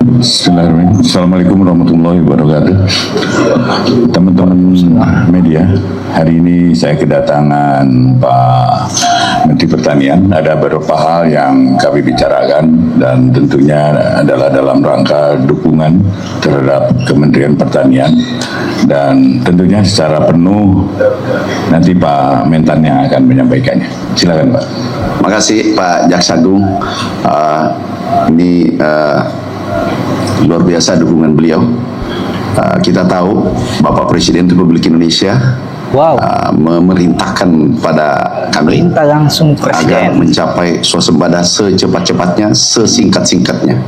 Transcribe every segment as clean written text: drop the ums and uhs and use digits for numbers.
Bismillahirrahmanirrahim. Assalamualaikum warahmatullahi wabarakatuh. Teman-teman media, hari ini saya kedatangan Pak Menteri Pertanian. Ada beberapa hal yang kami bicarakan dan tentunya adalah dalam rangka dukungan terhadap Kementerian Pertanian, dan tentunya secara penuh nanti Pak Mentan yang akan menyampaikannya. Silakan Pak. Makasih Pak Jaksa Agung. Ini luar biasa dukungan beliau. Kita tahu Bapak Presiden Republik Indonesia memerintahkan pada kami langsung agar mencapai swasembada secepat-cepatnya, sesingkat-singkatnya.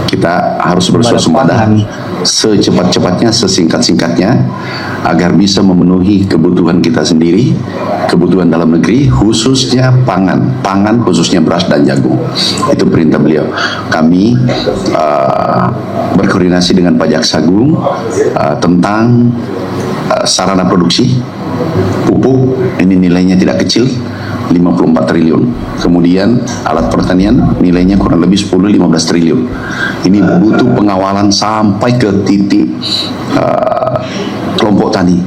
Kita harus bersuasembada secepat-cepatnya, sesingkat-singkatnya, agar bisa memenuhi kebutuhan kita sendiri, kebutuhan dalam negeri, khususnya pangan khususnya beras dan jagung. Itu perintah beliau. Kami berkoordinasi dengan Pak Jaksa Agung tentang sarana produksi pupuk, ini nilainya tidak kecil, 54 triliun. Kemudian alat pertanian nilainya kurang lebih 10-15 triliun. Ini butuh pengawalan sampai ke titik kelompok tani.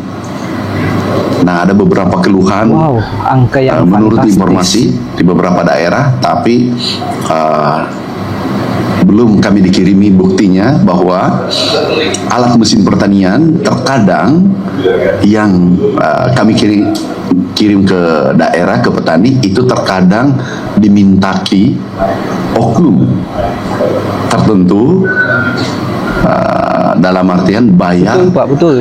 Nah, ada beberapa keluhan angka yang menurut fantastis. informasi di beberapa daerah, tapi belum kami dikirimi buktinya bahwa alat mesin pertanian terkadang yang kami kirim ke daerah, ke petani, itu terkadang dimintaki oknum tertentu, dalam artian bayar. Betul Pak, betul.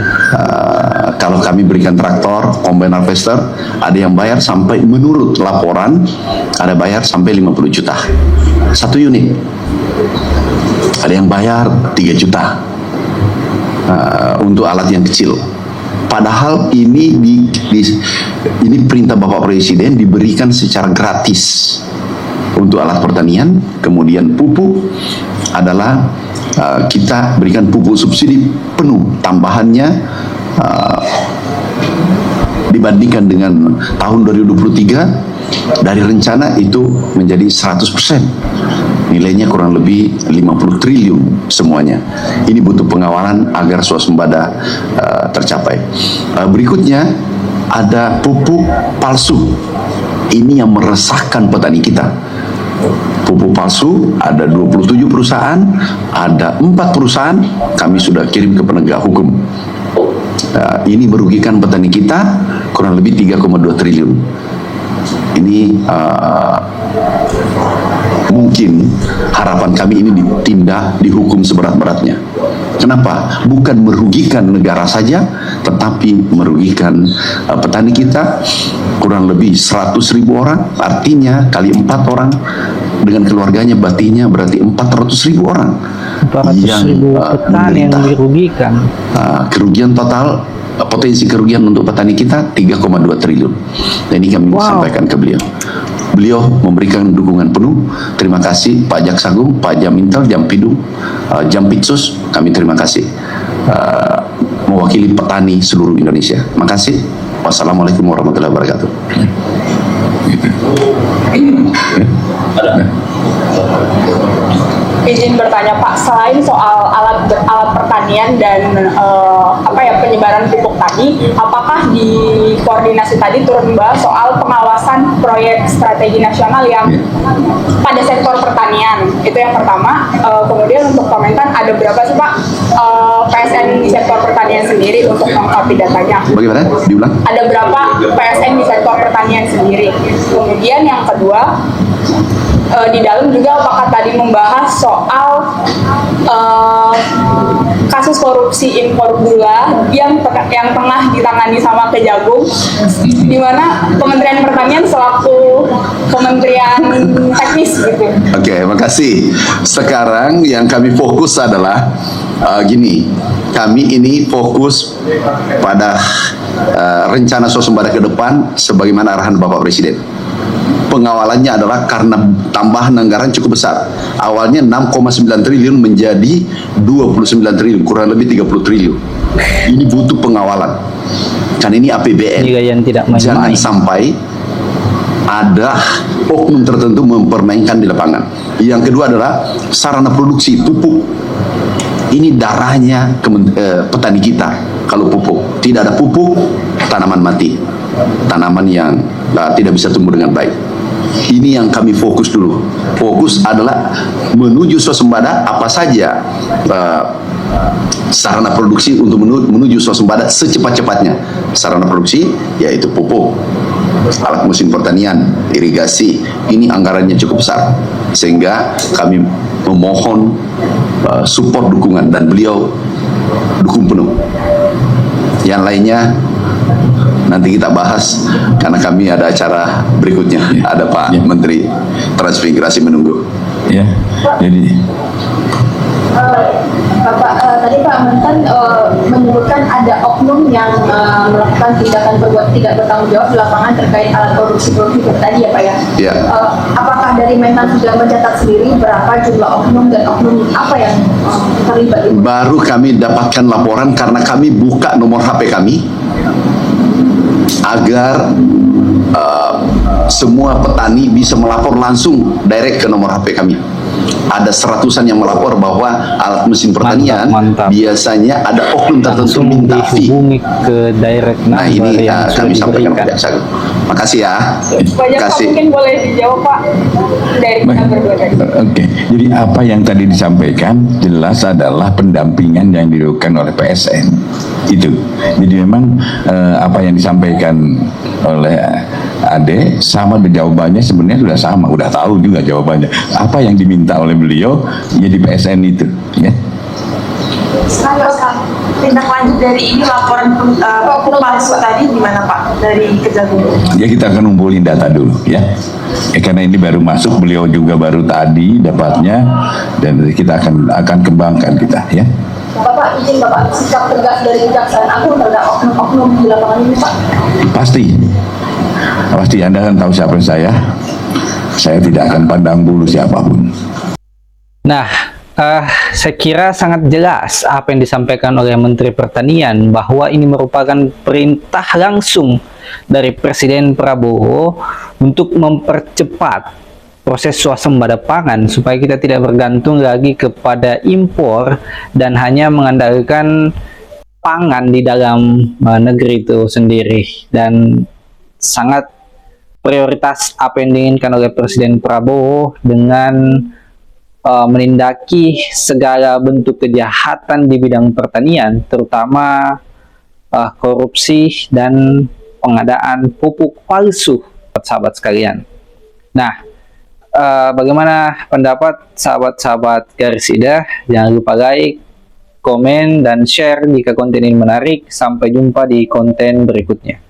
Kalau kami berikan traktor, combine harvester, ada yang bayar sampai, menurut laporan, ada bayar sampai 50 juta satu unit. Ada yang bayar 3 juta untuk alat yang kecil. Padahal ini ini perintah Bapak Presiden diberikan secara gratis untuk alat pertanian. Kemudian pupuk adalah kita berikan pupuk subsidi penuh, tambahannya dibandingkan dengan tahun 2023 dari rencana itu menjadi 100%. Nilainya kurang lebih 50 triliun semuanya. Ini butuh pengawalan agar swasembada tercapai. Berikutnya ada pupuk palsu. Ini yang meresahkan petani kita. Pupuk palsu ada 27 perusahaan, ada 4 perusahaan kami sudah kirim ke penegak hukum. Ini merugikan petani kita kurang lebih 3,2 triliun. Ini mungkin harapan kami ini ditindak, dihukum seberat-beratnya. Kenapa? Bukan merugikan negara saja, tetapi merugikan petani kita kurang lebih 100.000 orang. Artinya kali 4 orang dengan keluarganya, berarti 400.000 orang 400.000 petani yang dirugikan. Kerugian total, potensi kerugian untuk petani kita 3,2 triliun. Dan ini kami sampaikan ke beliau. Beliau memberikan dukungan penuh. Terima kasih Pak Jaksa Agung, Pak Jamintel, Jampidum, Jampitsus. Kami terima kasih mewakili petani seluruh Indonesia. Makasih. Wassalamualaikum warahmatullahi wabarakatuh. Izin bertanya Pak, selain soal alat pertanian dan penyebaran pupuk tadi, apakah di koordinasi tadi turun membahas soal pengawasan proyek strategi nasional yang pada sektor pertanian? Itu yang pertama. Kemudian untuk komentar, ada berapa sih Pak PSN di sektor pertanian sendiri untuk melengkapi datanya? Bagaimana? Diulang? Ada berapa PSN di sektor pertanian sendiri? Kemudian yang kedua, di dalam juga apakah tadi membahas soal kasus korupsi impor gula yang tengah ditangani sama Kejagung, di mana Kementerian Pertanian selaku kementerian teknis gitu. Oke, makasih. Sekarang yang kami fokus adalah gini, kami ini fokus pada rencana swasembada ke depan sebagaimana arahan Bapak Presiden. Pengawalannya adalah karena tambahan anggaran cukup besar. Awalnya 6,9 triliun menjadi 29 triliun, kurang lebih 30 triliun. Ini butuh pengawalan. Kan ini APBN. Yang tidak main-main. Jangan sampai ada oknum tertentu mempermainkan di lapangan. Yang kedua adalah sarana produksi pupuk. Ini darahnya petani kita. Kalau pupuk, tidak ada pupuk, tanaman mati. Tanaman yang tidak bisa tumbuh dengan baik. Ini yang kami fokus dulu. Fokus adalah menuju swasembada apa saja sarana produksi untuk menuju swasembada secepat-cepatnya. Sarana produksi yaitu pupuk, alat mesin pertanian, irigasi. Ini anggarannya cukup besar, sehingga kami memohon support dukungan, dan beliau dukung penuh. Yang lainnya nanti kita bahas karena kami ada acara berikutnya. Ada Pak Menteri Transmigrasi menunggu. Ya, jadi Bapak, tadi Pak Mentan menyebutkan ada oknum yang melakukan tindakan tidak bertanggung jawab di lapangan terkait alat produksi tadi ya Pak ya? Ya. Apakah dari Mentan sudah mencatat sendiri berapa jumlah oknum dan oknum apa yang terlibat? Baru kami dapatkan laporan karena kami buka nomor HP kami agar semua petani bisa melapor langsung direct ke nomor HP kami. Ada seratusan yang melapor bahwa alat mesin pertanian Mantap. biasanya ada oknum tertentu Langsung minta fee. dihubungi ke direct Nah number ini yang sudah kami sampaikan diberikan. kepada jaksa. Makasih ya. Banyak Pak, Kasih. mungkin boleh dijawab Pak dari kita berdua tadi. Oke, jadi apa yang tadi disampaikan jelas adalah pendampingan yang dilakukan oleh PSN itu. Jadi memang apa yang disampaikan oleh Ade sama jawabannya sebenarnya sudah sama, udah tahu juga jawabannya. Apa yang diminta oleh beliau ya di PSN itu, ya. Tindak lanjut dari ini laporan pupuk palsu tadi gimana Pak dari Kejagung? Ya kita akan ngumpulin data dulu ya. Karena ini baru masuk, beliau juga baru tadi dapatnya, dan kita akan kembangkan kita ya. Bapak izin Bapak sikap tegas dari Kejaksaan Agung terhadap oknum-oknum di lapangan ini Pak. Pasti Anda kan tahu siapa saya tidak akan pandang bulu siapapun. Nah, saya kira sangat jelas apa yang disampaikan oleh Menteri Pertanian bahwa ini merupakan perintah langsung dari Presiden Prabowo untuk mempercepat proses swasembada pangan supaya kita tidak bergantung lagi kepada impor dan hanya mengandalkan pangan di dalam negeri itu sendiri. Dan sangat prioritas apa yang diinginkan oleh Presiden Prabowo dengan menindaki segala bentuk kejahatan di bidang pertanian, terutama korupsi dan pengadaan pupuk palsu, sahabat sekalian. Nah, bagaimana pendapat sahabat-sahabat Garis Ida? Jangan lupa like, komen, dan share jika konten ini menarik. Sampai jumpa di konten berikutnya.